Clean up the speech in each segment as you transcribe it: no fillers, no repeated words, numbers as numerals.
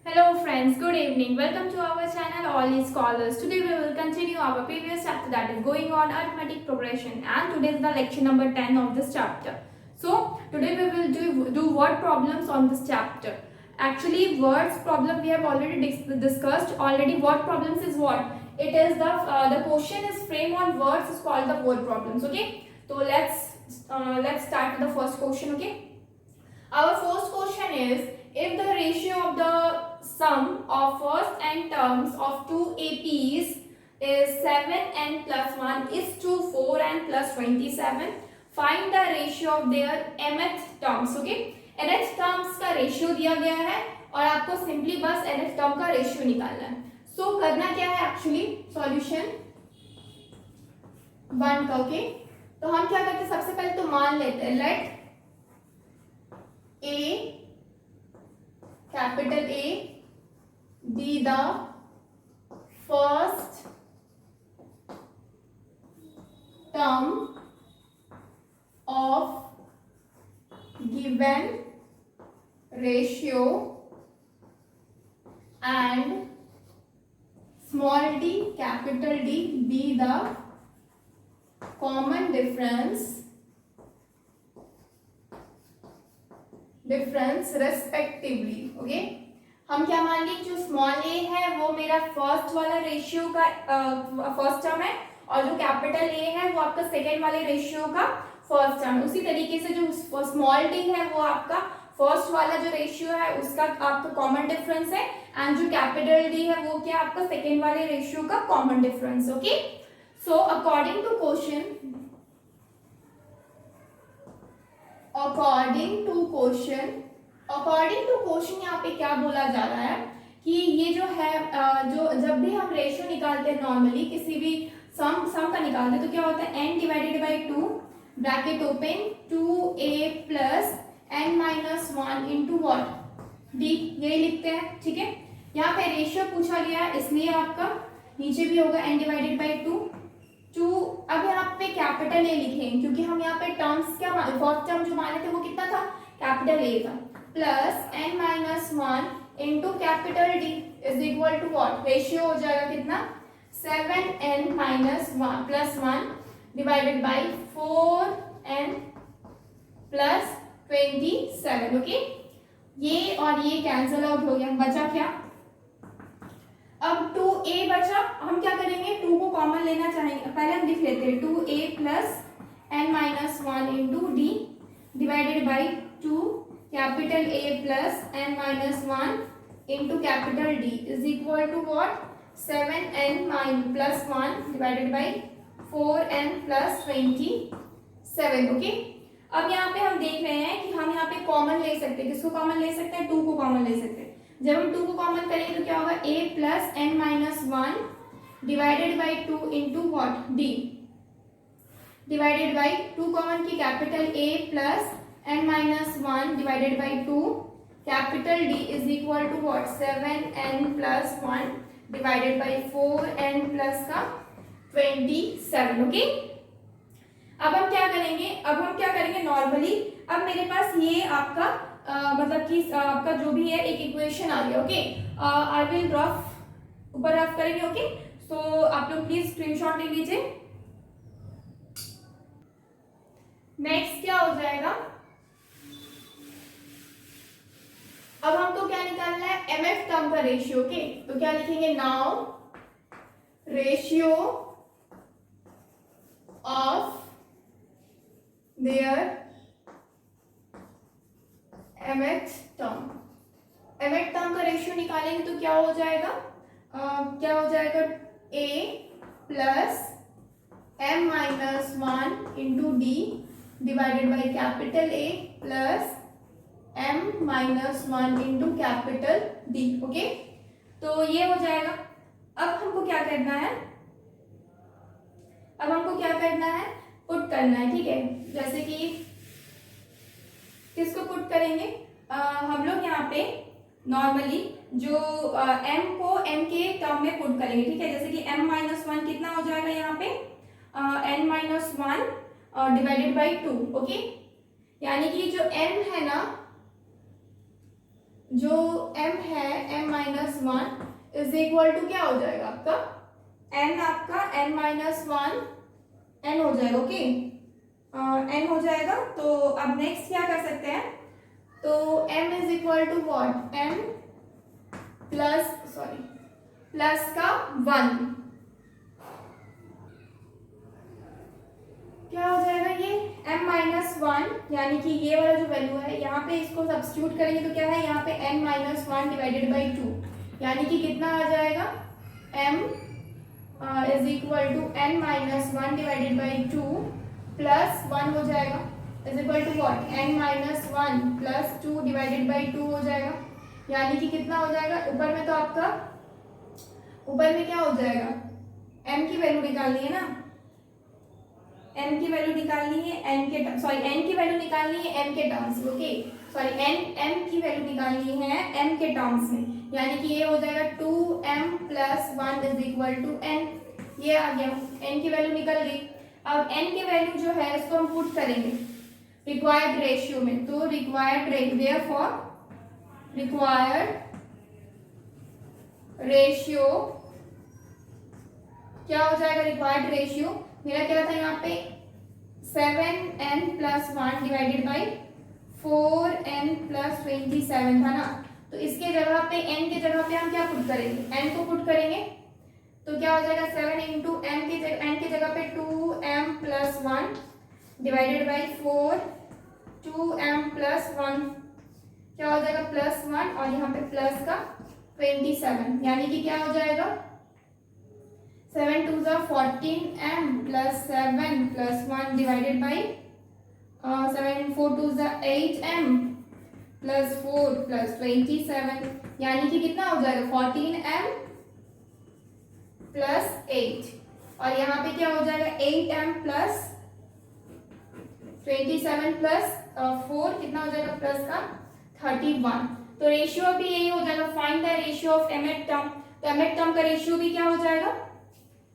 Hello friends, good evening. Welcome to our channel All Is Scholars. Today we will continue our previous chapter that is going on arithmetic progression, and today is the lecture number 10 of this chapter. So today we will do word problems on this chapter. Actually words problem we have already discussed. Already word problems is what? It is the question is framed on words is called the word problems. Okay. So let's start with the first question. Okay. Our first question is, if the ratio of the sum of first n terms of two APs is 7n plus 1 is to 4n plus 27, find the ratio of their mth terms. Okay, nth terms का ratio दिया गया है और आपको simply बस nth term का ratio निकालना है. सो करना क्या है एक्चुअली, सॉल्यूशन 1 का. ओके, तो हम क्या करते हैं, सबसे पहले तो मान लेते हैं late A, capital A, be the first term of given ratio and small d, capital D be the common difference respectively. Okay, हम क्या मान ली, जो स्मॉल ए है वो मेरा फर्स्ट वाला रेशियो का फर्स्ट टर्म है और जो कैपिटल ए है वो आपका सेकेंड वाले रेशियो का फर्स्ट टर्म है. उसी तरीके से जो स्मॉल डी है वो आपका फर्स्ट वाला जो रेशियो है उसका आपका कॉमन डिफरेंस है, एंड जो कैपिटल डी है वो क्या आपका सेकेंड वाले रेशियो का common difference. Okay, so according to question यहाँ पे क्या बोला जा रहा है कि ये जो है जो जब भी हम रेशियो निकालते हैं नॉर्मली किसी भी सम का निकालते हैं तो क्या होता है n divided by 2 bracket open 2a plus n minus 1 into what d, यही लिखते हैं. ठीक है, यहाँ पे रेशियो पूछा गया है इसलिए आपका नीचे भी होगा n डिवाइडेड बाई 2. अब यहाँ पे कैपिटल ए लिखेंगे क्योंकि हम यहाँ पे टर्म्स क्या फर्स्ट टर्म जो माने थे वो कितना था, कैपिटल ए था, plus n minus 1 into capital D is equal to what, ratio हो जाएगा कितना 7n minus 1 plus 1 divided by 4n plus 27. Okay, ये और ये कैंसिल आउट हो गया, बचा क्या, अब 2a बचा. हम क्या करेंगे, 2 को कॉमन लेना चाहेंगे, पहले हम लिख लेते हैं 2a plus n minus 1 into D divided by 2 capital A plus n minus 1 into capital D is equal to what 7n plus 1 divided by 4n plus 27. Okay, अब यहाँ पे हम देख रहे हैं कि हम यहाँ पे कॉमन ले सकते हैं, किसको कॉमन ले सकते हैं, 2 को कॉमन ले सकते हैं. जब हम 2 को कॉमन करेंगे तो क्या होगा, a plus n minus 1 divided by 2 into what d divided by 2 common की capital A plus n minus 1 divided by 2 capital D is equal to what 7n plus 1 divided by 4n plus का 27. Okay, अब हम क्या करेंगे normally, अब मेरे पास ये आपका मतलब कि आपका जो भी है एक इक्वेशन आ गया. ओके, आई विल ड्रॉप ऊपर रफ करेंगे. ओके, सो आप लोग प्लीज स्क्रीनशॉट ले लीजिए. नेक्स्ट क्या हो जाएगा, अब हमको क्या निकालना है, mth टर्म का रेशियो. ओके, तो क्या लिखेंगे, now ratio of their mth term का रेशियो निकालेंगे तो क्या हो जाएगा, a plus m minus 1 into D divided by capital A plus m minus 1 into capital D. Okay, तो ये हो जाएगा. अब हमको क्या करना है, पुट करना है. ठीक है, जैसे कि किसको पुट करेंगे, हम लोग यहाँ पे नॉर्मली जो m को m के टर्म में पुट करेंगे. ठीक है, जैसे कि m माइनस 1 कितना हो जाएगा यहाँ पे n minus 1 divided by 2. Okay, यानी कि जो m है ना, जो m है m minus one is equal to क्या हो जाएगा आपका n, आपका n माइनस वन n हो जाएगा। ओके, n हो जाएगा। तो अब नेक्स्ट क्या कर सकते हैं, तो m is equal to what, m plus का वन, क्या हो जाएगा ये m माइनस वन, यानी कि ये वाला जो वैल्यू है यहाँ पे इसको सब्स्टिट्यूट करेंगे तो क्या है यहाँ पे n minus one divided by two, यानी कि कितना आ जाएगा m is equal to n minus one divided by two plus one हो जाएगा, is equal to what, n minus one plus two divided by two हो जाएगा, यानी कि कितना हो जाएगा, ऊपर में तो आपका ऊपर में क्या हो जाएगा, m की वैल्यू निकालनी है ना, m की वैल्यू निकालनी है n के n की वैल्यू निकालनी है m के टर्म्स में। ओके, m की वैल्यू निकालनी है m के टर्म्स में, यानी कि ये हो जाएगा 2m plus one is equal to n, ये आ गया, n की वैल्यू निकल गई। अब n की वैल्यू जो है इसको हम पुट करेंगे रिक्वायर्ड रेशियो में, तो रिक्वायर्ड रेशियो क्या हो जाएगा, रिक्वायर्ड रेशियो मेरा क्या था यहाँ पे 7n plus one divided by 4n plus 27 था ना, तो इसके जगह पे n के जगह पे हम क्या पुट करेंगे, n को पुट करेंगे तो क्या हो जाएगा 7 इंटू n के जगह पे 2m plus one divided by 4 2m plus one, क्या हो जाएगा प्लस वन और यहाँ पे प्लस का 27, यानी कि क्या हो जाएगा 7 टू ज़ा 14m plus 7 plus one divided by 7 4 two ज़ा 8m प्लस 4 प्लस 27, यानी कि कितना हो जाएगा 14m प्लस 8, और यहाँ पे क्या हो जाएगा 8m प्लस 27 प्लस 4 कितना हो जाएगा प्लस का 31। तो रेशियो भी यही हो जाएगा, find the ratio of एमेट term, तो एमेट टर्म का रेशियो भी क्या हो जाएगा,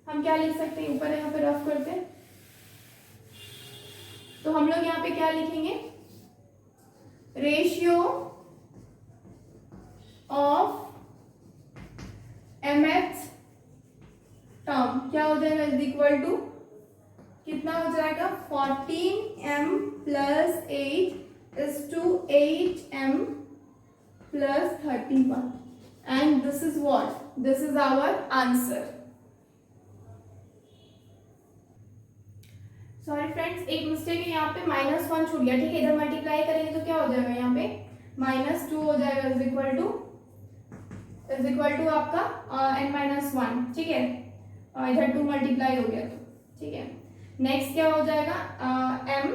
हम क्या लिख सकते हैं, ऊपर यहाँ पे रफ करते हैं, तो हम लोग यहाँ पे क्या लिखेंगे, रेशियो ऑफ एमेट टर्म क्या हो जाएगा इज इक्वल टू कितना हो जाएगा 14m plus 8 is two 8m plus 31, and this is what, this is our answer. Sorry friends, एक मिस्टेक है यहाँ पे, माइनस वन छूट गया, ठीक है, इधर मल्टीप्लाई करेंगे तो क्या हो जाएगा यहाँ पे माइनस टू हो जाएगा इज इक्वल टू आपका n माइनस वन, ठीक है, इधर टू मल्टीप्लाई हो गया तो ठीक है। नेक्स्ट क्या हो जाएगा m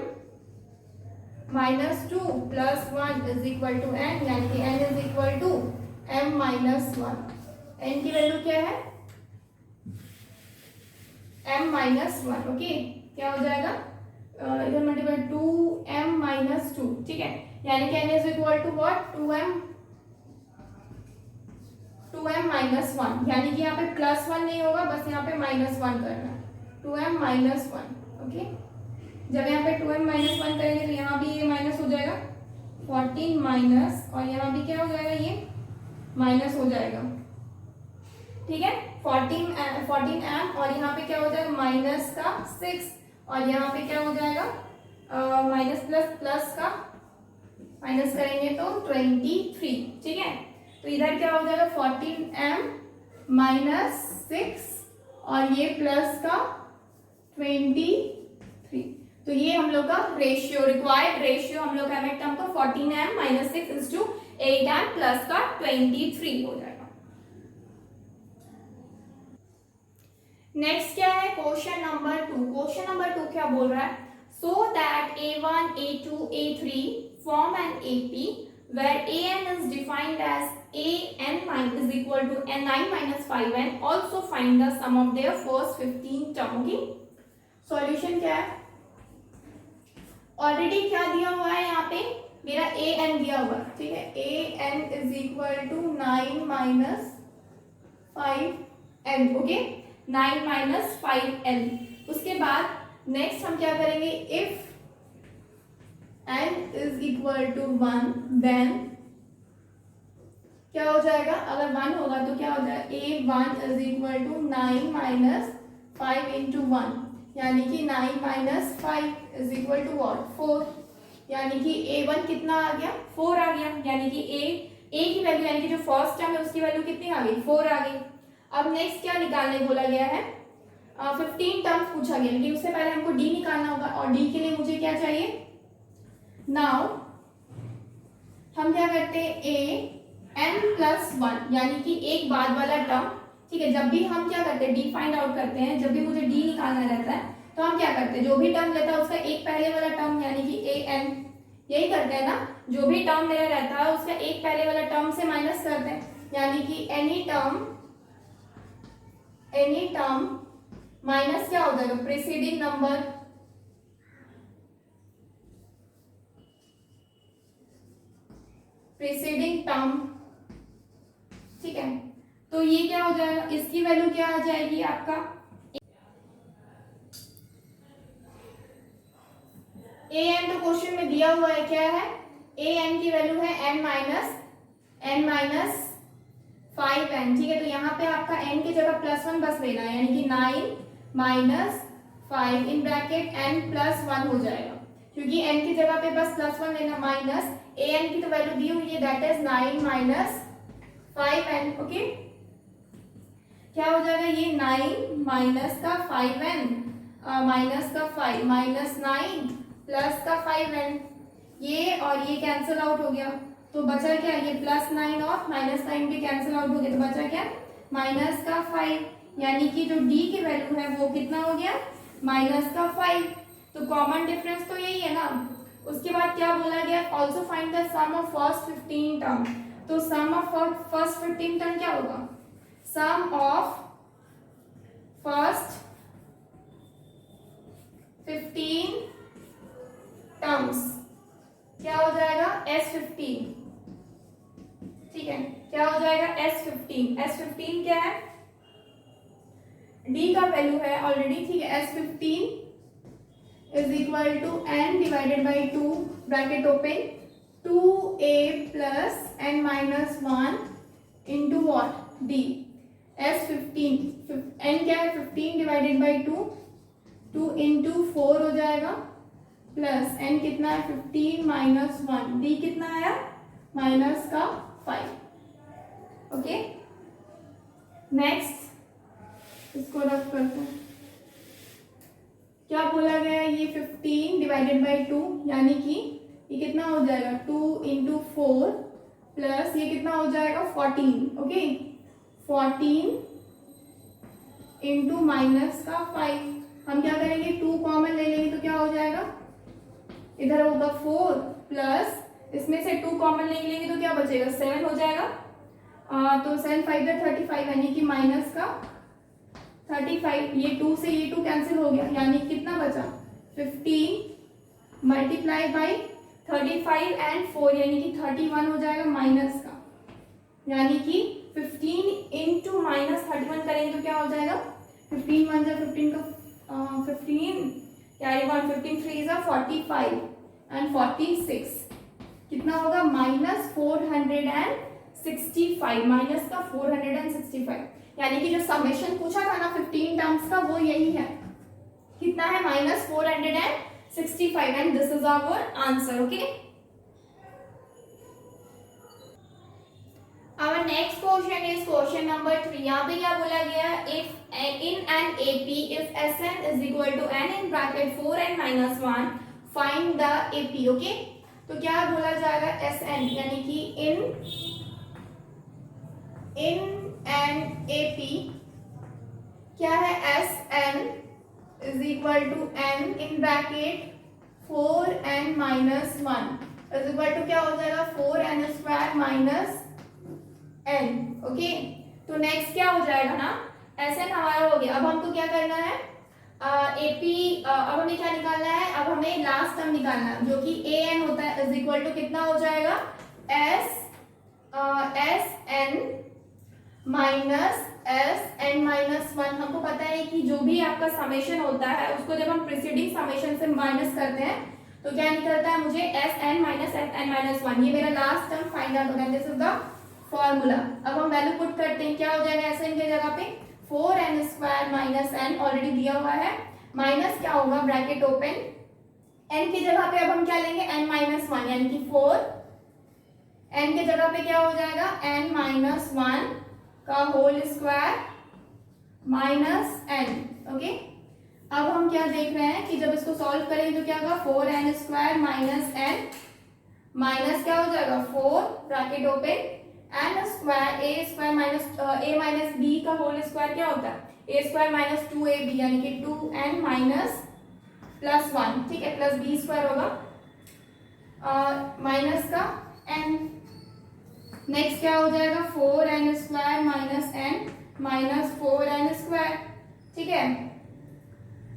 minus two plus one is equal to n, यानी कि n is equal to m minus one, n की वैल्यू क्या है m माइनस वन। ओके, क्या हो जाएगा इधर मल्टीप्लाई 2m माइनस टू, ठीक है, यानी कि n is equal to what 2m minus one, यानी कि यहाँ पे प्लस वन नहीं होगा, बस यहाँ पे माइनस वन करना है, 2m माइनस वन। ओके, जब यहाँ पे 2m माइनस वन करेंगे तो यहाँ भी ये माइनस हो जाएगा 14 माइनस, और यहाँ भी क्या हो जाएगा ये माइनस हो जाएगा, ठीक है, 14m और यहाँ पे क्या हो जाएगा माइनस का 6, और यहाँ पे क्या हो जाएगा माइनस प्लस प्लस का माइनस करेंगे तो 23, ठीक है, तो इधर क्या हो जाएगा 14m माइनस 6 और ये प्लस का 23, तो ये हम लोग का रेशियो, रिक्वायर्ड रेशियो हम लोग का एमेट टर्म का 14m minus 6 is two 8m plus का 23 हो जाएगा। नेक्स्ट क्या है क्वेश्चन नंबर 2, क्वेश्चन नंबर 2 क्या बोल रहा है, so that a1 a2 a3 form an AP where an is defined as an is equal to n9 minus 5n, also find the sum of their first 15 term। Okay, solution क्या है, already क्या दिया हुआ है यहाँ पे मेरा an दिया हुआ है, ठीक है, an is equal to 9 minus 5n, okay, 9 minus 5n। उसके बाद नेक्स्ट हम क्या करेंगे, if n is equal to 1 then क्या हो जाएगा, अगर 1 होगा तो क्या हो जाएगा, A1 is equal to 9 minus 5 into 1, यानी कि 9 minus 5 is equal to what, 4, यानी कि A1 कितना आ गया, 4 आ गया, यानी कि A की वैल्यू यानी कि जो फर्स्ट टर्म है उसकी वैल्यू कितनी आ गई, 4 आ गई। अब नेक्स्ट क्या निकालने बोला गया है, 15 टर्म्स पूछा गया, लेकिन उससे पहले हमको डी निकालना होगा, और डी के लिए मुझे क्या चाहिए, नाउ हम क्या करते हैं, an+1 यानी कि एक बाद वाला टर्म, ठीक है। जब भी हम क्या करते हैं, डी फाइंड आउट करते हैं, जब भी मुझे डी निकालना रहता है तो हम क्या करते हैं, जो भी टर्म लेता है उसका एक पहले वाला टर्म यानी कि an, यही करते हैं ना, जो भी टर्म मेरा रहता है उसका एक पहले वाला टर्म से माइनस करते हैं, यानी कि एनी टर्म माइनस क्या हो जाएगा, प्रीसीडिंग नंबर, प्रीसीडिंग टर्म, ठीक है। तो ये क्या हो जाएगा, इसकी वैल्यू क्या आ जाएगी आपका, an तो क्वेश्चन में दिया हुआ है, क्या है, an की वैल्यू है n माइनस 5n, ठीक है। तो यहाँ पे आपका n की जगह +1 बस लेना है, यानी कि 9 माइनस 5 इन ब्रैकेट n+1 हो जाएगा, क्योंकि n की जगह पे बस +1 लेना, माइनस an की तो वैल्यू दी हुई है, that is 9 minus 5n, okay. क्या हो जाएगा, ये 9 माइनस का 5n माइनस का 5 माइनस 9 प्लस का 5n, ये और ये कैंसिल आउट हो गया, तो बचा क्या, ये +9 और -9 भी कैंसिल आउट हो गया, तो बचा क्या, माइनस का 5, यानी कि जो d की वैल्यू है वो कितना हो गया, माइनस का 5। तो कॉमन डिफरेंस तो यही है ना। उसके बाद क्या बोला गया, also find the sum of first 15 term, तो सम ऑफ फर्स्ट 15 टर्म क्या होगा, सम ऑफ फर्स्ट 15 टर्म्स क्या हो जाएगा, S15, ठीक है। क्या हो जाएगा, S15 क्या है, D का वैल्यू है ऑलरेडी, ठीक है। S15 is equal to n divided by 2 bracket open 2a plus n minus 1 into what, D। S15 n क्या है, 15 डिवाइडेड बाई 2 इंटू 4 हो जाएगा, प्लस n कितना है, 15 माइनस 1, D कितना आया, माइनस का 5, ओके। नेक्स्ट इसको रफ करते हैं, क्या बोला गया है, ये 15 डिवाइडेड बाई 2 यानी कि ये कितना हो जाएगा, 2 इंटू 4 प्लस ये कितना हो जाएगा, 14, ओके। 14 इंटू माइनस का 5, हम क्या करेंगे, 2 कॉमन ले लेंगे तो क्या हो जाएगा, इधर होगा 4 प्लस इसमें से 2 कॉमन ले लेंगे तो क्या बचेगा, 7 हो जाएगा, तो 7 5 35 यानी कि माइनस का 35, ये 2 से ये 2 कैंसिल हो गया, यानी कितना बचा, 15 मल्टीप्लाई बाई 35 एंड 4 यानी कि 31 हो जाएगा माइनस का, यानी कि 15 इंटू माइनस 31 करेंगे तो क्या हो जाएगा, 15 1 जा 15 का 15 कैरी 1 15 3 जा 45 एंड 46 कितना होगा, माइनस 465, माइनस का 465, यानी कि जो समेशन पूछा था ना 15 टर्म्स का वो यही है, कितना है, minus 465, and this is our answer, okay. Our next question is question number 3। यहाँ पे क्या बोला गया, if in an AP if Sn is equal to n in bracket 4n minus 1 find the AP, okay। तो क्या बोला जाएगा, Sn यानी कि in an AP क्या है, Sn is equal to n in bracket 4n minus 1 is equal to क्या हो जाएगा, 4n square minus n, okay. तो नेक्स्ट क्या हो जाएगा ना, Sn हमारा हो गया, अब हमको क्या करना है, AP, अब हमें क्या निकालना है, अब हमें लास्ट टर्म निकालना है जो कि an होता है, इज इक्वल टू कितना हो जाएगा, Sn माइनस Sn माइनस 1। हमको पता है कि जो भी आपका समेशन होता है उसको जब हम प्रीसीडिंग समेशन से माइनस करते हैं तो क्या निकलता है, मुझे Sn माइनस 1, ये मेरा लास्ट टर्म फाइंड आउट होगा, दिस इज द फॉर्मूला। अब हम वैल्यू पुट करते हैं, क्या हो जाएगा ऐसे इनके जगह पे 4n² माइनस n ऑलरेडी दिया हुआ है, माइनस क्या होगा ब्रैकेट ओपन, n की जगह पे अब हम क्या लेंगे n माइनस 1 यानी कि 4, n के जगह पे क्या हो जाएगा n माइनस 1 का whole square minus n। Okay, अब हम क्या देख रहे हैं कि जब इसको सॉल्व करेंगे तो क्या होगा 4n² माइनस n, माइनस क्या हो जाएगा 4 bracket open n² a minus b का होल स्क्वायर क्या होता है a² माइनस 2ab यानी कि 2n माइनस प्लस 1, ठीक है, प्लस b² होगा माइनस का n। नेक्स्ट क्या हो जाएगा 4n² minus n minus 4n², ठीक है,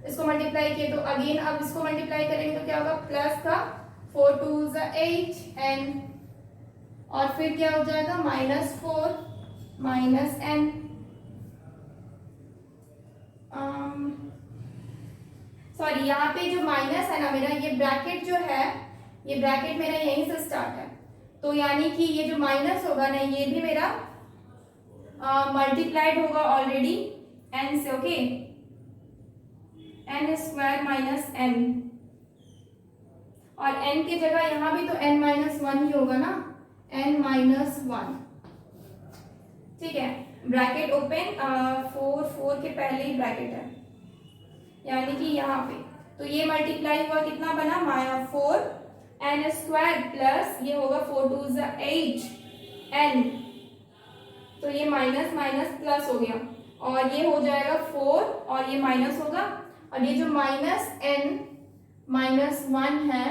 इसको मल्टीप्लाई किए तो अगेन अब इसको मल्टीप्लाई करेंगे तो क्या होगा प्लस का 4 2 8 n और फिर क्या हो जाएगा माइनस 4 माइनस n। सॉरी, यहाँ पे जो माइनस है ना मेरा, ये ब्रैकेट जो है, ये ब्रैकेट मेरा यहीं से स्टार्ट है, तो यानी कि ये जो माइनस होगा ना ये भी मेरा मल्टीप्लाइड होगा ऑलरेडी n से। ओके, n² माइनस n और n की जगह यहाँ भी तो n माइनस 1 ही होगा ना, n माइनस 1, ठीक है, ब्रैकेट ओपन 4 के पहले ही ब्रैकेट है यानी कि यहाँ पे, तो ये मल्टीप्लाई हुआ कितना बना 4n² प्लस ये होगा 4 2 8 n, तो ये माइनस माइनस प्लस हो गया और ये हो जाएगा 4 और ये माइनस होगा और ये जो माइनस n माइनस 1 है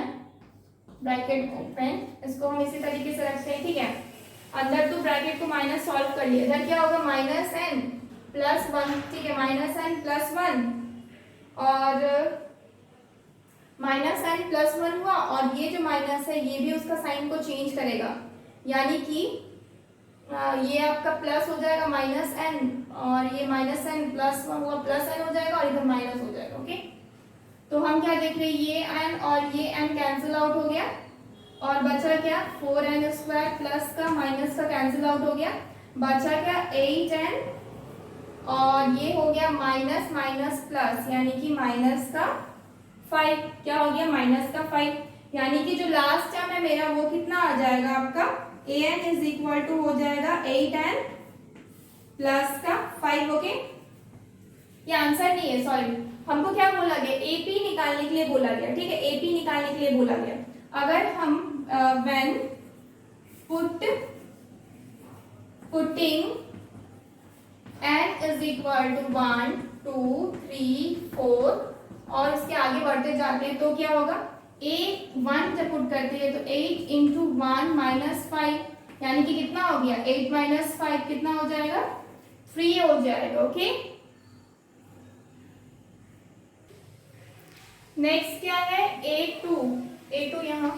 ब्रैकेट ओपन, इसको हम इसी तरीके से रखते हैं, ठीक है, अंदर तो ब्रैकेट को माइनस सॉल्व कर लिया, इधर क्या होगा माइनस n प्लस 1, ठीक है, माइनस n प्लस 1 और माइनस n प्लस 1 हुआ और ये जो माइनस है ये भी उसका साइन को चेंज करेगा, यानी कि ये आपका प्लस हो जाएगा माइनस n और ये माइनस n प्लस 1 हुआ प्लस n हो जाएगा और इधर माइनस हो जाएगा। ओके, तो हम क्या देख रहे हैं ये n और ये n कैंसिल आउट हो गया और बचा क्या 4n² प्लस का माइनस का कैंसिल आउट हो गया, बचा क्या 8n और ये हो गया माइनस माइनस प्लस यानी कि माइनस का 5, क्या हो गया माइनस का 5, यानी कि जो लास्ट टर्म है मेरा वो कितना आ जाएगा आपका an इज इक्वल टू हो जाएगा 8n प्लस का 5। ओके, ये आंसर नहीं है, सॉरी, हमको क्या बोला गया AP निकालने के लिए बोला गया, ठीक है, AP निकालने के लिए बोला गया। अगर हम when putting n is equal to 1 2 3 4 और इसके आगे बढ़ते जाते हैं तो क्या होगा 1 जब पुट करते हैं तो 8 इंटू 1 माइनस 5 यानी कि कितना हो गया 8 माइनस 5 कितना हो जाएगा 3 हो जाएगा। ओके, नेक्स्ट क्या है A2 यहाँ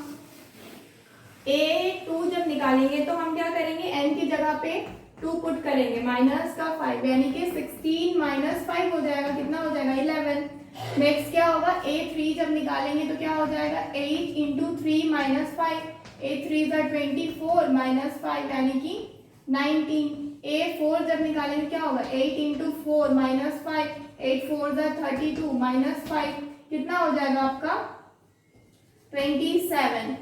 A2 जब निकालेंगे तो हम क्या करेंगे n की जगह पे 2 पुट करेंगे माइनस का 5 यानी कि 16 माइनस 5 हो जाएगा, कितना हो जाएगा 11। नेक्स्ट क्या होगा A3 जब निकालेंगे तो क्या हो जाएगा 8 इंटू 3 माइनस 5, 8 3 ज़ा 24 माइनस 5 यानी कि 19। A4 जब निकालेंगे क्या होगा 8 इंटू 4 माइनस 5, 8 4 ज़ा 32 माइनस 5 कितना हो जाएगा आपका 27,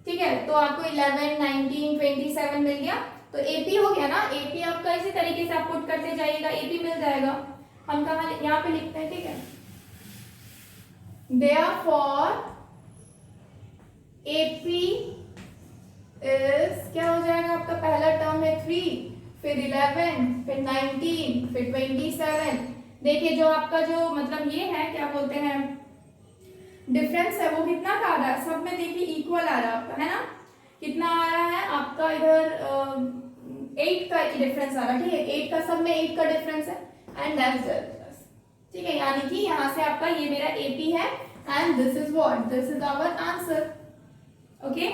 ठीक है, तो आपको 11 19 27 मिल गया, तो AP हो गया ना। AP आपका इसी तरीके से आप पुट करते जाइएगा, AP मिल जाएगा। हम कहाँ यहाँ पे लिखते हैं, ठीक है, therefore AP इज क्या हो जाएगा आपका पहला टर्म है 3 फिर 11 फिर 19 फिर 27। देखिए जो आपका जो मतलब ये है क्या बोलते हैं डिफरेंस है वो कितना का आ रहा है, सब में देखिए इक्वल आ रहा है आपका, है ना, कितना आ रहा है आपका इधर 8 का डिफरेंस आ रहा है, ठीक है, 8 का सब में 8 का डिफरेंस है एंड दैट्स, ठीक है, यानी कि यहाँ से आपका ये मेरा AP है and this is what, this is our answer. Okay,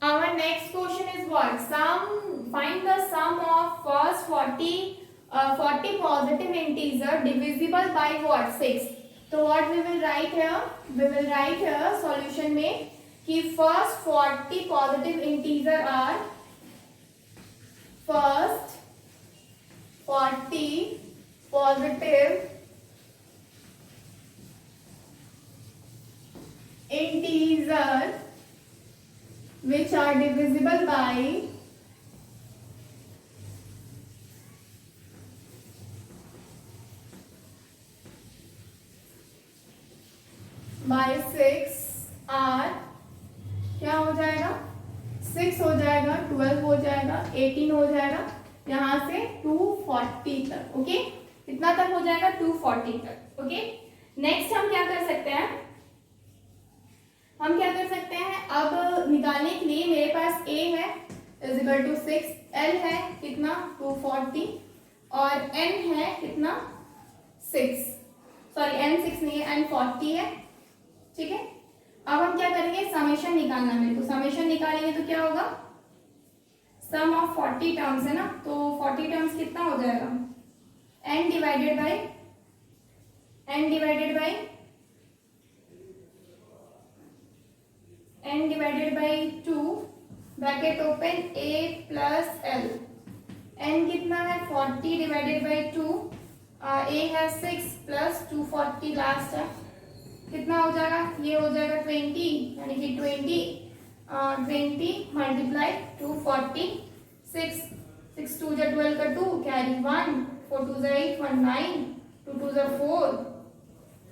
our next question is what, find the sum of first 40 positive integer divisible by what 6। तो what we will write here, we will write here solution में कि first 40 positive integer are, first 40 positive integer which are divisible by 6 are, क्या हो जाएगा, 6 हो जाएगा, 12 हो जाएगा, 18 हो जाएगा, यहाँ से 240 तक। ओके, कितना तक हो जाएगा, 240 तक। ओके, नेक्स्ट हम क्या कर सकते हैं, अब निकालने के लिए मेरे पास a है इज इक्वल टू 6, l है कितना 240 और n है कितना 6, सॉरी n 6 नहीं है, n 40 है। ठीक है, अब हम क्या करेंगे, समेशन निकालना है मेरे को। समेशन निकालेंगे तो क्या होगा, सम ऑफ 40 टर्म्स है ना, तो 40 टर्म्स कितना हो जाएगा, n divided by 2 bracket open a plus l। n कितना है 40 डिवाइडेड बाई 2, a है 6 प्लस 240 लास्ट है, कितना हो जाएगा, ये हो जाएगा 20, यानी कि 20 मल्टीप्लाई 240, 6 2 जा 12 का 2 कैरी 1, 4 2 जा 8 1 9, 2 2 जा 4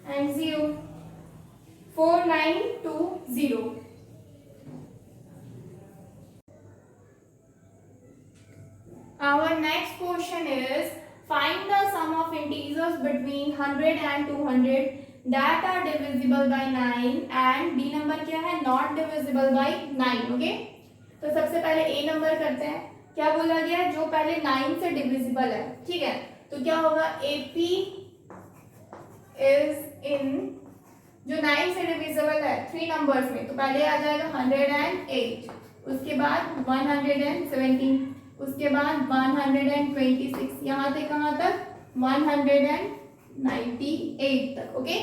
and 0, 4920। Our next question is find the sum of integers between 100 and 200 that are divisible by 9 and b number क्या है, not divisible by 9। ओके, तो सबसे पहले a नंबर करते हैं। क्या बोला गया है, जो पहले 9 से डिविजिबल है। ठीक है, तो क्या होगा, AP इज इन, जो 9 से डिविजिबल है 3 नंबर्स में, तो पहले आ जाएगा 108, उसके बाद 117, उसके बाद 126, यहाँ से कहाँ तक 198 तक। ओके,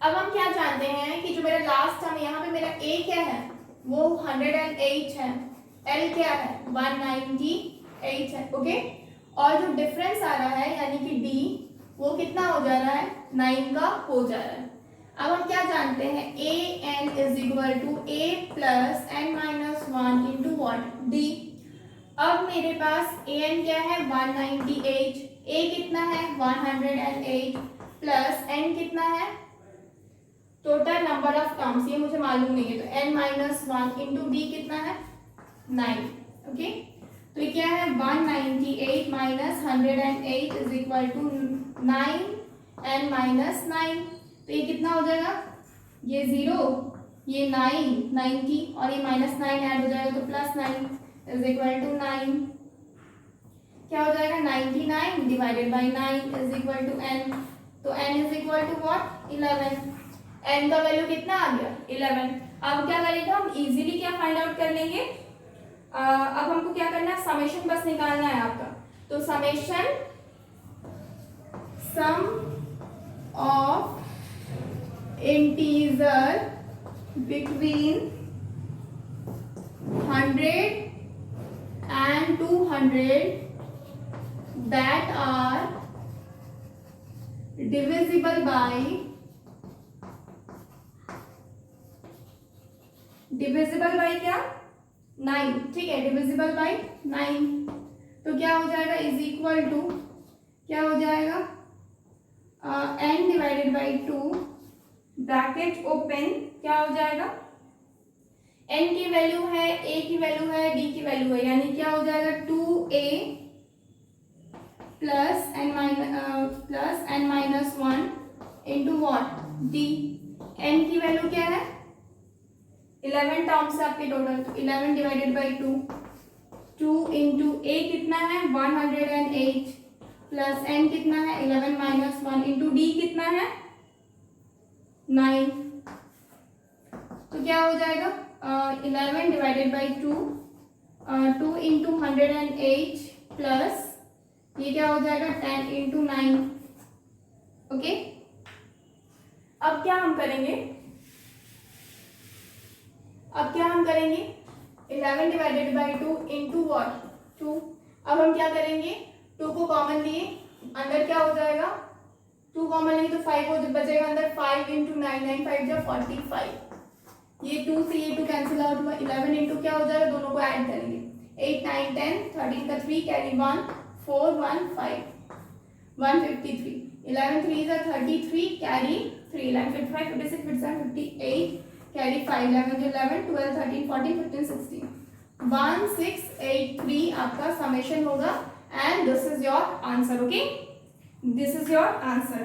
अब हम क्या जानते हैं कि जो मेरा लास्ट टर्म यहाँ पे मेरा a क्या है, वो 108 है, l क्या है 198 है। ओके, और जो डिफरेंस आ रहा है यानी कि d, वो कितना हो जा रहा है, 9 का हो जा रहा है। अब हम क्या जानते हैं, a n is equal to a plus n minus 1 into what, d। अब मेरे पास a n क्या है 198, a कितना है 108 प्लस n कितना है, टोटल नंबर ऑफ टर्म्स ये मुझे मालूम नहीं है, तो n माइनस 1 इंटू d कितना है 9। ओके, तो ये क्या है 198 minus 108 is equal to 9 n minus 9, तो ये कितना हो जाएगा, ये 0, ये 9 90 और ये माइनस 9 ऐड हो जाएगा तो प्लस 9 इज इक्वल टू 9। क्या हो जाएगा 99 divided by 9 is equal to n, तो n is equal to what 11, n का वैल्यू कितना आ गया 11। अब क्या करेंगे हम, इजीली क्या फाइंड आउट कर लेंगे, अब हमको क्या करना है, समेशन बस निकालना है आपका। तो summation sum of integer between 100 and 200 that are divisible by क्या 9। ठीक है, divisible by 9, तो क्या हो जाएगा इज इक्वल टू, क्या हो जाएगा n divided by 2 bracket open, क्या हो जाएगा, n की वैल्यू है, a की वैल्यू है, d की वैल्यू है, यानी क्या हो जाएगा 2a plus n minus 1 into what d। n की वैल्यू क्या है 11 टर्म्स है आपके टोटल, तो 11 डिवाइडेड बाई 2 इंटू a कितना है 108 प्लस n कितना है 11 माइनस 1 इंटू d कितना है 9, तो क्या हो जाएगा 11 डिवाइडेड बाई 2 इंटू 108 प्लस ये क्या हो जाएगा 10 इंटू 9। ओके, अब क्या हम करेंगे, अब क्या हम करेंगे, 11 डिवाइडेड बाई 2 इंटू वॉट 2। अब हम क्या करेंगे, 2 को कॉमन लिए, अंदर क्या हो जाएगा, 2 कॉमन लेंगे तो 5 हो बचेगा अंदर, 5 इंटू 9, 9 5 जा 45, ये 2 से ये 2 कैंसिल आउट हुआ, 11 इंटू क्या हो जाएगा, दोनों को ऐड करेंगे, 8 9 10 13 का 3 कैरी 1 4 1 5 153, 11 3 is 33 कैरी 3, 11 55 56 57 58 कैरी 5, 11 11 12 13 14 15 16, 1683 आपका समेशन होगा and this is your answer. Okay, this is your answer,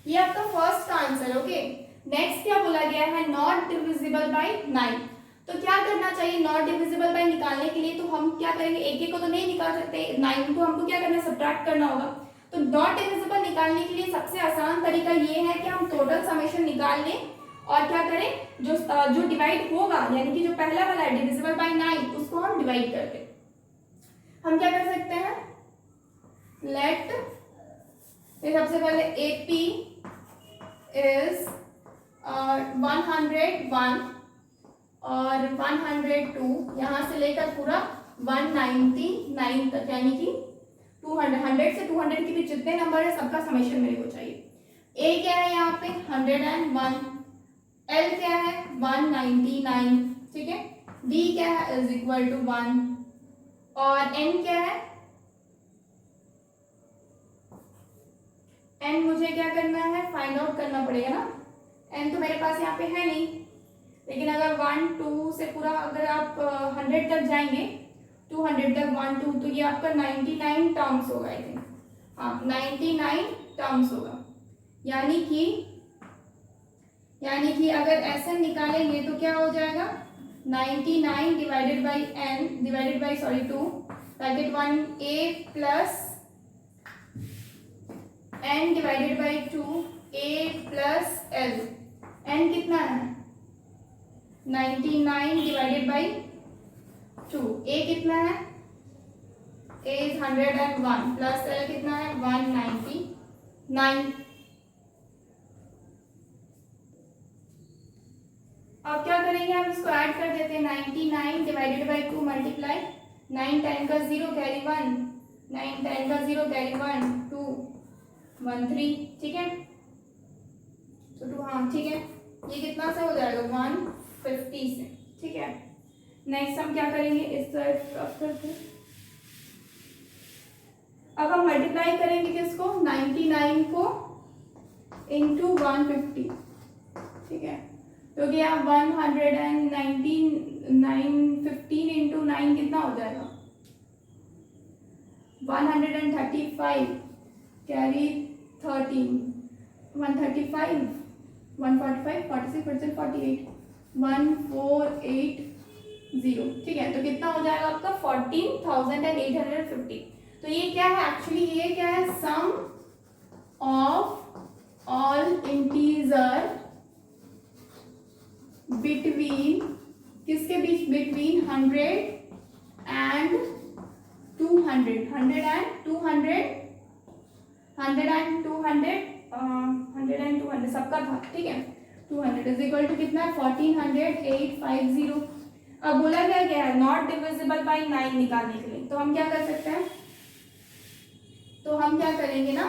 ये आपका फर्स्ट का आंसर। ओके, नेक्स्ट क्या बोला गया है, नॉट डिविजिबल बाय 9। तो क्या करना चाहिए, नॉट डिविजिबल बाय निकालने के लिए तो हम क्या करेंगे, एक एक को तो नहीं निकाल सकते, 9 को हमको क्या करना है, सब्ट्रैक्ट करना होगा। तो नॉट डिविजिबल निकालने के लिए सबसे आसान तरीका ये है कि हम टोटल समेशन निकाल लें और क्या करें, जो डिवाइड होगा यानी कि जो पहला वाला है डिविजिबल बाय 9 उसको हम डिवाइड कर दें। हम क्या कर सकते हैं, लेट सबसे पहले 80 इज 101 और 102 यहाँ से लेकर पूरा 199 तक, यानी कि 200 100 से 200 के बीच जितने नंबर है सबका समेशन मेरे को चाहिए। ए क्या है यहाँ पे 101, एल क्या है 199, ठीक है, डी क्या है इज इक्वल टू 1 और एन क्या है, एन मुझे क्या करना है, फाइंड आउट करना पड़ेगा ना, एन तो मेरे पास यहाँ पे है नहीं, लेकिन अगर 1 2 से पूरा अगर आप 100 तक जाएंगे 200 तक 1 2 तो ये आपका 99 टर्म्स होगा, आई थिंक, हाँ 99 टर्म्स होगा, यानी कि अगर एसएन निकालेंगे तो क्या हो जाएगा 99 divided by n divided by 2 bracket 1 a plus n divided by 2 a plus l, n कितना है 99 डिवाइडेड बाई 2, ए कितना है, ए इज 101 प्लस एल कितना है 199। अब क्या करेंगे, हम इसको ऐड कर देते हैं, 99 डिवाइडेड बाई 2 मल्टीप्लाई 9 10 का 0 कैरी 1, 9 10 का 0 कैरी 1 2 1 3, ठीक है, तो 2, हाँ ठीक है, ये कितना से हो जाएगा 150 से, ठीक है। नेक्स्ट हम क्या करेंगे, इस तरफ करके अब हम मल्टीप्लाई करेंगे किसको, 99 को इंटू 150, ठीक है, तो क्या 119 15 इंटू 9 कितना हो जाएगा 135 कैरी 13 135 145 46 46 48 1480, ठीक है, तो कितना हो जाएगा आपका 14,850। तो ये क्या है एक्चुअली, ये क्या है, sum of all integer between, किसके बीच, between 100 and 200, 100 and 200, 100 and 200, 100 and 200 सबका था, ठीक है, 200 इज इक्वल टू कितना 14,850। अब बोला गया है नॉट डिविजिबल बाय 9 निकालने के लिए, तो हम क्या कर सकते हैं, तो हम क्या करेंगे ना,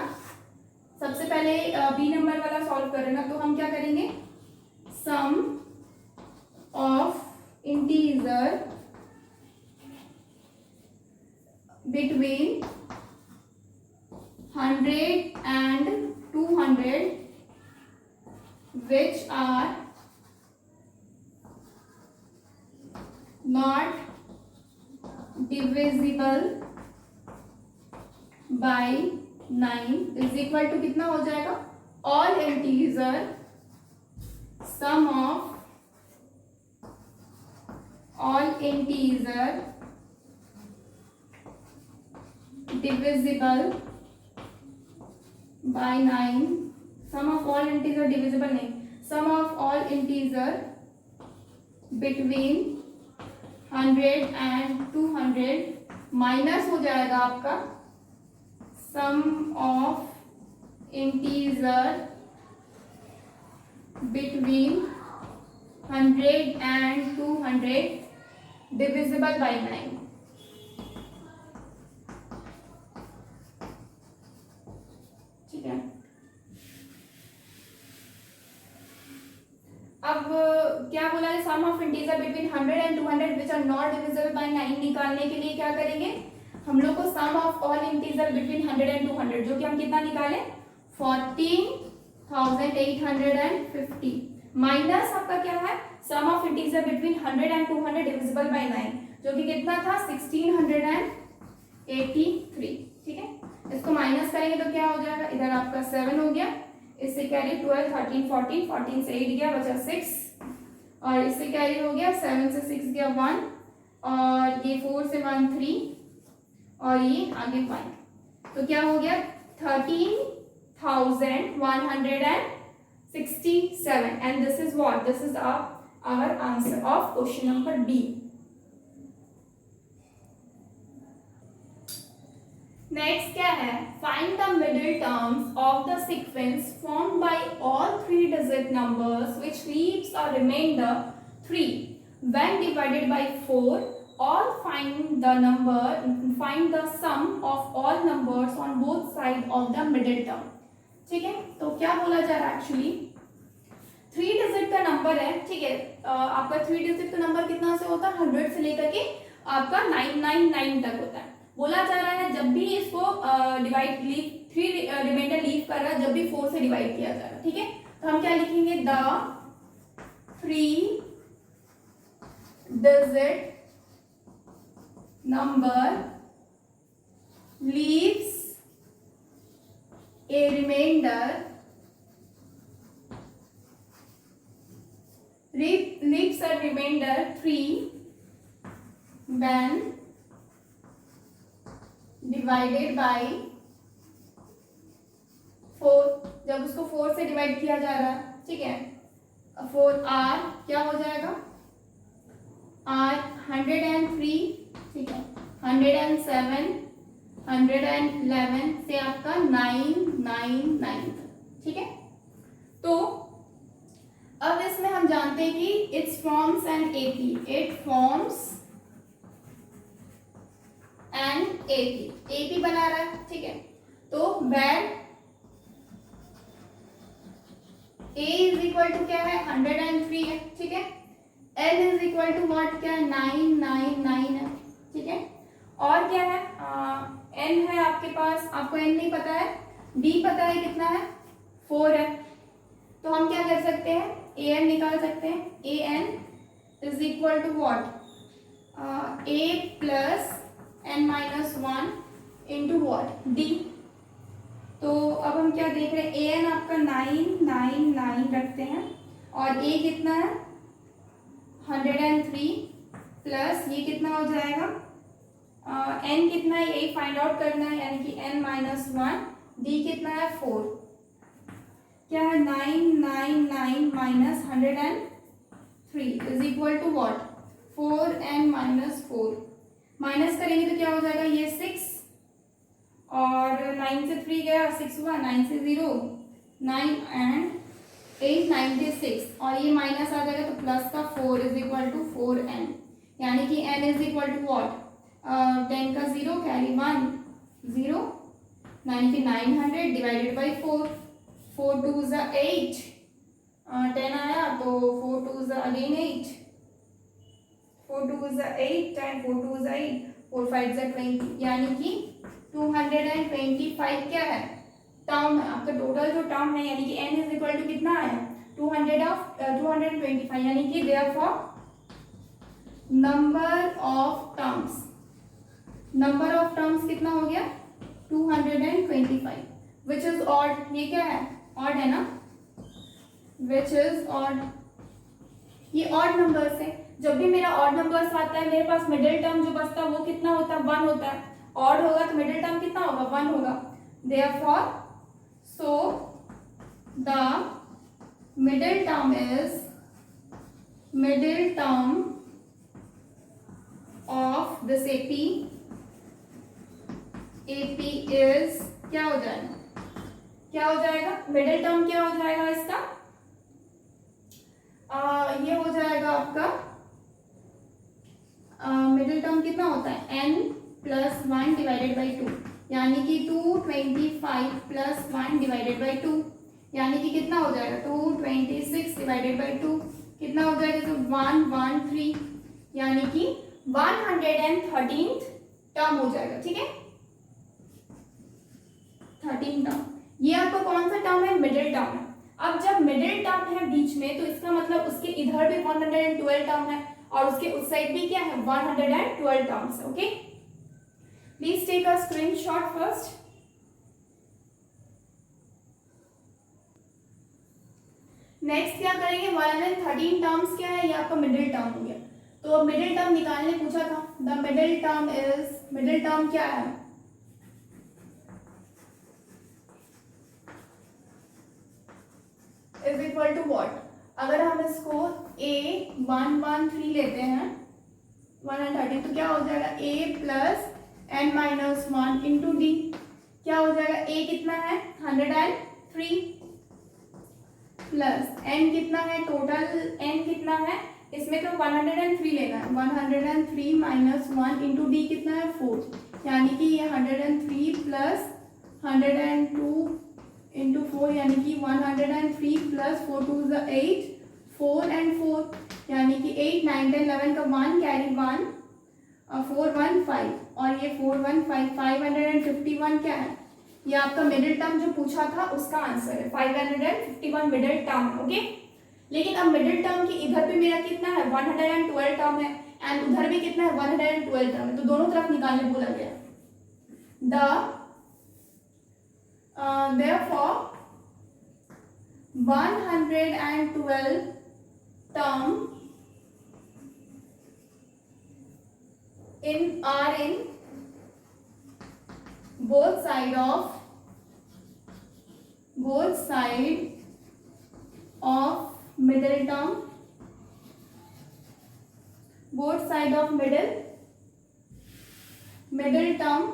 सबसे पहले बी नंबर वाला सॉल्व करें ना, तो हम क्या करेंगे, सम of integer between 100 and 200 which are not divisible by 9 is equal to कितना हो जाएगा, all integer sum of all integer divisible by 9, sum of all integer divisible नहीं, sum of all integer between 100 and 200 minus हो जाएगा आपका sum of integer between 100 and 200 divisible by 9. ठीक है, अब क्या बोला है, sum of integer between 100 and 200 which are not divisible by 9 निकालने के लिए क्या करेंगे हम लोग को, sum of all integer between 100 and 200, जो कि हम कितना निकाले 14,850 माइनस आपका क्या है sum of integer between 100 and 200 divisible by 9, जो कि कितना था 1683. ठीक है, इसको माइनस करेंगे तो क्या हो जाएगा, इधर आपका 7 हो गया, इससे कैरी 12, 13, 14, 14 से 8 गया, बचा 6, और इससे कैरी हो गया 7 से 6 गया 1, और ये 4 से 1 3, और ये आगे 1, तो क्या हो गया 13,167, and this is what, this is our answer of question number B. Next क्या है, find the middle terms of the sequence formed by all 3 digit numbers which leaves a remainder 3 when divided by 4, और find the sum of all numbers on both sides of the middle term. ठीक है, तो क्या बोला जा रहा है, actually 3 digit का नंबर है. ठीक है, आपका 3 डिजिट का नंबर कितना से होता है 100 से लेकर के आपका 999 तक होता है. बोला जा रहा है जब भी इसको डिवाइड लीव 3 रिमाइंडर लीव कर रहा है, जब भी 4 से डिवाइड किया जा रहा है. ठीक है, तो हम क्या लिखेंगे, the 3 digit number leaves a remainder leaves a remainder 3 when divided by 4, जब उसको 4 से डिवाइड किया जा रहा है. ठीक है, 4r क्या हो जाएगा, r 103, ठीक है, 107, 111 से आपका 999. ठीक है, तो अब इसमें हम जानते हैं कि it's forms an AP, it forms an AP बना रहा है. ठीक है, तो where a is equal to क्या है 103 है. ठीक है, l is equal to what, क्या है 999 है. ठीक है, और क्या है n है आपके पास, आपको n नहीं पता है, d पता है कितना है 4 है. तो हम क्या कर सकते हैं, an निकाल सकते हैं. an is equal to what, a plus n minus 1 into what d. तो अब हम क्या देख रहे हैं, an आपका 999 रखते हैं, और a कितना है 103 प्लस ये कितना हो जाएगा n कितना है यही फाइंड आउट करना है, यानी कि n माइनस 1, d कितना है 4, क्या है 999 minus 103 is equal to what 4n minus 4. Minus करेंगे तो क्या हो जाएगा, ये 6, और 9 से 3 गया 6 हुआ, 9 से 0 9 एंड 8 96, और ये माइनस आ जाएगा तो प्लस का 4 इज इक्वल टू 4n, यानी कि n is equal to what 10 का 0 कैरी 1 0, यानी कि 900 डिवाइडेड बाई 4, 4 2 ज़ा 8, 10 आया तो 4 2 ज़ा अगेन 8, 4 2 ज़ा 8 एंड 4 2 ज़ा 8, 4 5 ज़ा 20, यानी कि 225 क्या है टर्म है आपका, टोटल जो टर्म है, यानी कि n इज इक्वल टू कितना आया 225, यानी कि देयरफॉर नंबर ऑफ टर्म्स कितना हो गया 225, विच इज ऑड. ये क्या है ऑड है ना, विच इज ऑड, ये ऑड नंबर्स है. जब भी मेरा ऑड नंबर्स आता है, मेरे पास मिडिल टर्म जो बचता है वो कितना होता है 1 होता है. ऑड होगा तो मिडिल टर्म कितना होगा 1 होगा. Therefore so the middle term of this AP is क्या हो जाएगा, मिडिल टर्म क्या हो जाएगा इसका ये हो जाएगा आपका मिडिल टर्म कितना होता है n प्लस 1 डिवाइडेड बाई 2, यानी कि 225 प्लस 1 डिवाइडेड बाई 2, यानी कि कितना हो जाएगा 226 डिवाइडेड बाई 2 कितना हो जाएगा, तो 113, यानी कि 113th टर्म हो जाएगा। ठीक है, 13 टर्म, ये आपका कौन सा टर्म है, मिडिल टर्म है। अब जब मिडिल टर्म है बीच में, तो इसका मतलब उसके इधर भी 112 टर्म है और उसके उस साइड भी क्या है, 112 टर्म्स है। Okay, please take a screenshot first. Next क्या करेंगे, 113 टर्म्स क्या है, ये आपका मिडिल टर्म हो गया। तो मिडिल टर्म निकालने पूछा था, the middle term is, middle term क्या है, इज इक्वल टू व्हाट, अगर हम इसको A113 लेते हैं 113, तो क्या हो जाएगा A plus n minus 1 into D, क्या हो जाएगा, A कितना है 103 प्लस n कितना है, टोटल n कितना है इसमें, तो 103 लेना है, 103 माइनस 1 इंटू डी कितना है 4, यानी कि ये 103 प्लस 102 इंटू 4, यानी कि 103 प्लस 4 टू ज़ 8, 4 and 4, यानी कि 8 9 10 11 का 1 कैरी 1, 415, और ये 415 551 क्या है, ये आपका मिडिल टर्म जो पूछा था उसका आंसर है, 551 मिडिल टर्म। ओके, लेकिन अब मिडिल टर्म की इधर भी मेरा कितना है 112 टर्म है एंड उधर भी कितना है 112 टर्म है, तो दोनों तरफ निकालने बोला गया। Therefore 112 term are in both side of middle term, both side of middle term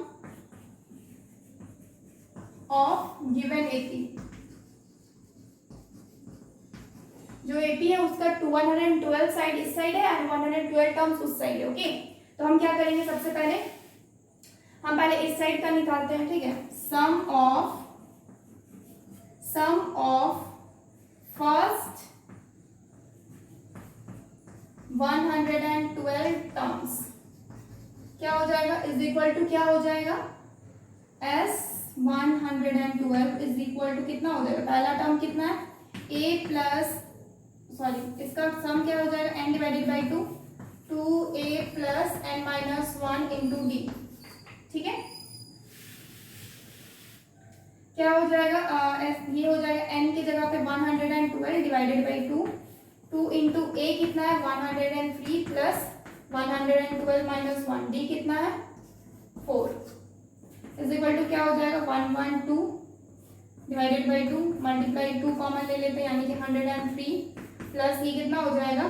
of given AP, जो AP है उसका 112 साइड इस साइड है एंड 112 टर्म्स उस साइड है। ओके, तो हम क्या करेंगे, सबसे पहले हम पहले इस साइड का निकालते हैं। ठीक है, सम ऑफ फर्स्ट 112 टर्म्स क्या हो जाएगा, इज इक्वल टू क्या हो जाएगा, S 112 इज इक्वल टू कितना हो जाएगा, पहला टर्म कितना है A प्लस, सॉरी इसका सम क्या हो जाएगा n divided by 2, 2A plus n minus 1 into D. ठीक है, क्या हो जाएगा, ये हो जाएगा n की जगह पे 112 डिवाइडेड बाई 2, 2 इंटू A कितना है 103 प्लस 112 माइनस 1, डी कितना है 4 इज इक्वल टू क्या हो जाएगा 112 डिवाइडेड बाई 2 मल्टीप्लाई 2 कॉमन ले लेते हैं, यानी कि 103 प्लस ये कितना हो जाएगा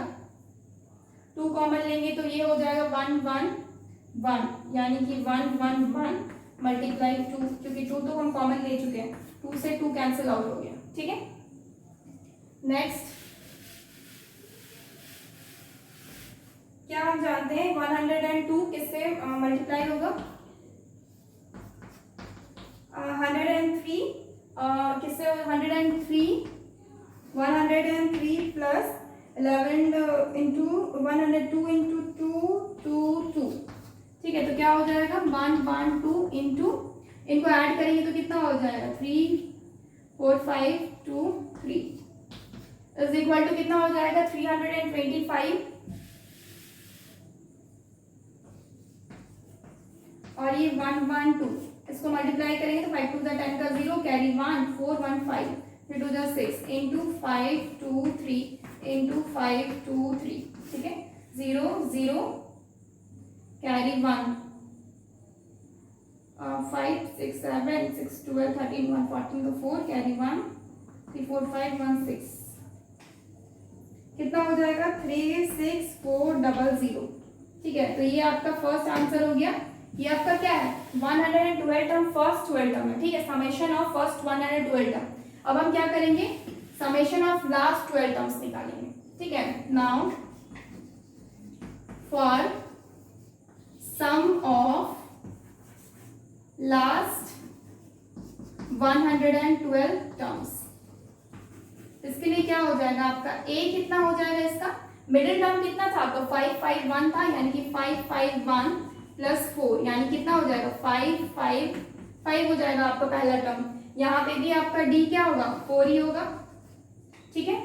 2 कॉमन लेंगे तो ये हो जाएगा 111, यानी कि 111 मल्टीप्लाई 2, क्योंकि 2 तो हम कॉमन ले चुके हैं, 2 से 2 कैंसिल आउट हो गया। ठीक है, नेक्स्ट क्या हम जानते हैं 102 किससे मल्टीप्लाई होगा, 103 किससे 103 प्लस 11 इंटू 102 इंटू 222। ठीक है, तो क्या हो जाएगा 112 इंटू, इनको ऐड करेंगे तो कितना हो जाएगा 3 4 5 2 3 इज इक्वल टू कितना हो जाएगा 325, और ये 112 इसको मल्टीप्लाई करेंगे तो 5 टू द 10 का 0 कैरी 1 4 1 5 फिर 2 द 6 इंटू 5 2 3 इंटू 5 2 3। ठीक है, 0 0 कैरी 1 5 6 7 6 12 13 1 14 तो 4 कैरी 1 3 4 5 1 6 कितना हो जाएगा 3 6 4 0 0। ठीक है, तो ये आपका फर्स्ट आंसर हो गया। ये आपका क्या है 112 टर्म फर्स्ट 12 टर्म है। ठीक है, समेशन ऑफ फर्स्ट 112 टर्म। अब हम क्या करेंगे समेशन ऑफ लास्ट 12 टर्म्स निकालेंगे। ठीक है. Now for sum of last 112 terms, इसके लिए क्या हो जाएगा आपका, a कितना हो जाएगा, इसका मिडिल टर्म कितना था आपका 551 था, यानी कि 551 प्लस 4 यानी कितना हो जाएगा 555 हो जाएगा आपका पहला टर्म. यहाँ पे भी आपका d क्या होगा 4 ही होगा. ठीक है,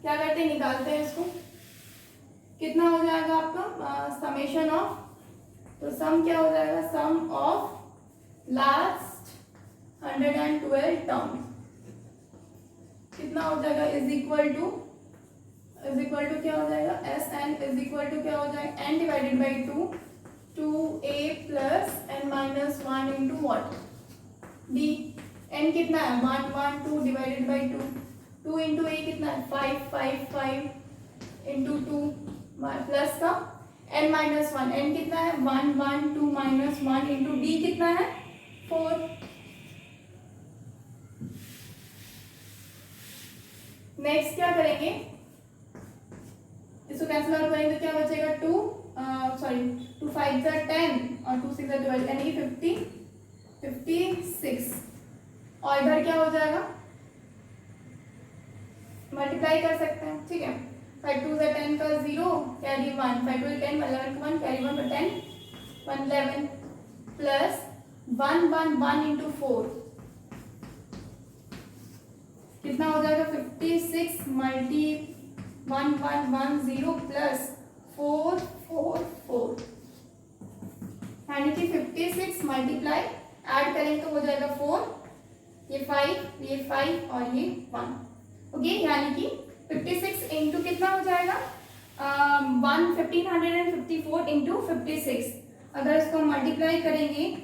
क्या करते हैं, निकालते हैं इसको, कितना हो जाएगा आपका समेशन ऑफ, तो सम क्या हो जाएगा, सम ऑफ लास्ट 112 टर्म कितना हो जाएगा, इज इक्वल टू क्या हो जाएगा, S n is equal to क्या हो जाएगा, n divided by 2 2a plus n minus 1 into what d. N कितना है 1 1 2 डिवाइडेड बाई 2 इंटू ए कितना है 5 5 5 इंटू 2 प्लस का एन माइनस 1, एन कितना है 1 1 2 माइनस 1 इंटू डी कितना है 4. नेक्स्ट क्या करेंगे, इसको कैंसिल आउट करेंगे तो क्या बचेगा 2 5 10 और 2 6 12 यानी कि 56. और इधर क्या हो जाएगा, मल्टीप्लाई कर सकते हैं. ठीक है, 5 2 10 का 0 कैरी 1 5 2 10 11 का 1 कैरी 1 10 11 प्लस 1 1 1 इंटू 4 कितना हो जाएगा 56 मल्टी 1 1 1 0 प्लस 4 4 4 यानी कि 56 मल्टीप्लाई ऐड करेंगे तो हो जाएगा 4, ये 5 और ये 1. ओके, यानी कि 56 इंटू कितना हो जाएगा 1554 इंटू 56. अगर इसको मल्टीप्लाई करेंगे,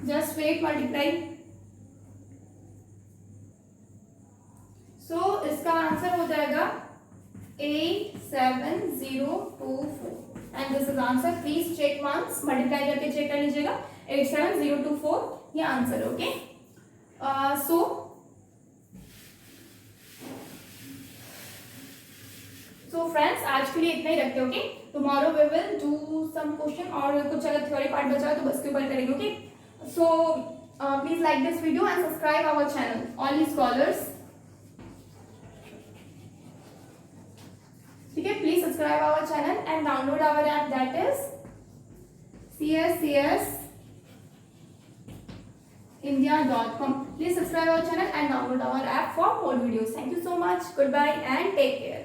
जस्ट वेट मल्टीप्लाई, सो इसका आंसर हो जाएगा 87024 and this is answer. Please check once, multiply करके चेक कर लीजिएगा. 87024 ये आंसर. ओके, सो फ्रेंड्स आज के लिए इतना ही रखते हैं. Okay, tomorrow we will do some question और कुछ अगर थ्योरी पार्ट बचा है तो बस के ऊपर करेंगे. Okay, so please like this video and subscribe our channel all scholars. ठीक है, please subscribe our channel and download our app that is csindia.com. Please subscribe our channel and download our app for more videos. Thank you so much. Goodbye and take care.